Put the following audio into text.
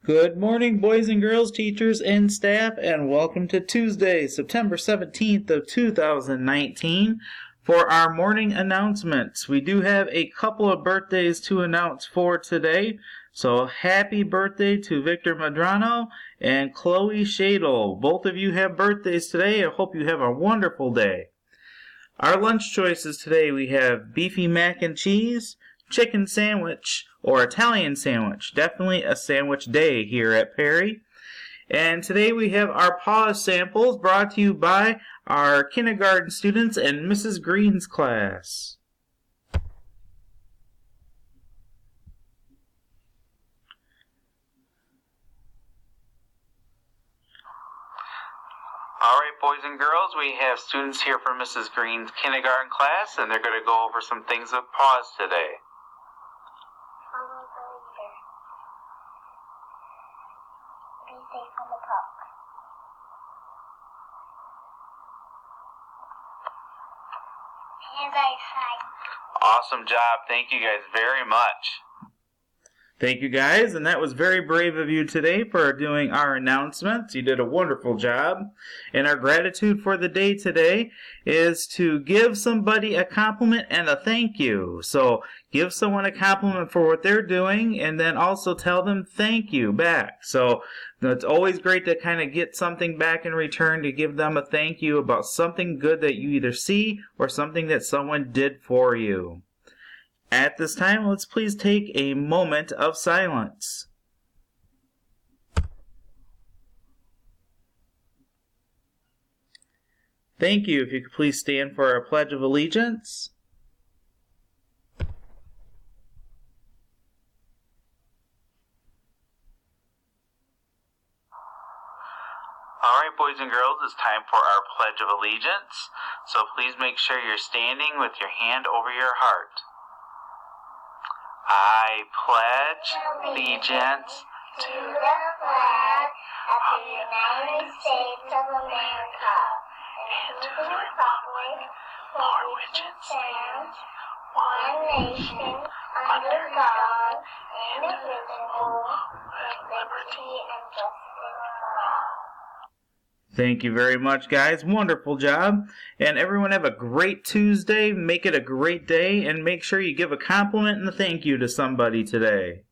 Good morning, boys and girls, teachers, and staff, and welcome to Tuesday, September 17th of 2019 for our morning announcements. We do have a couple of birthdays to announce for today, so happy birthday to Victor Madrano and Chloe Shadle. Both of you have birthdays today. I hope you have a wonderful day. Our lunch choices today, we have beefy mac and cheese, chicken sandwich, or Italian sandwich. Definitely a sandwich day here at Perry. And today we have our pause samples brought to you by our kindergarten students and Mrs. Green's class. Alright, boys and girls, we have students here from Mrs. Green's kindergarten class, and they're going to go over some things with pause today. Be safe on the park. Hands outside. Awesome job. Thank you guys very much. Thank you guys, and that was very brave of you today for doing our announcements. You did a wonderful job. And our gratitude for the day today is to give somebody a compliment and a thank you. So give someone a compliment for what they're doing and then also tell them thank you back. So it's always great to kind of get something back in return, to give them a thank you about something good that you either see or something that someone did for you. At this time, let's please take a moment of silence. Thank you. If you could please stand for our Pledge of Allegiance. Alright, boys and girls, it's time for our Pledge of Allegiance. So please make sure you're standing with your hand over your heart. I pledge allegiance To the flag of the United States of America and to the republic for which it stands, one nation, under God, indivisible, with liberty and justice for all. Thank you very much, guys. Wonderful job. And everyone have a great Tuesday. Make it a great day. And make sure you give a compliment and a thank you to somebody today.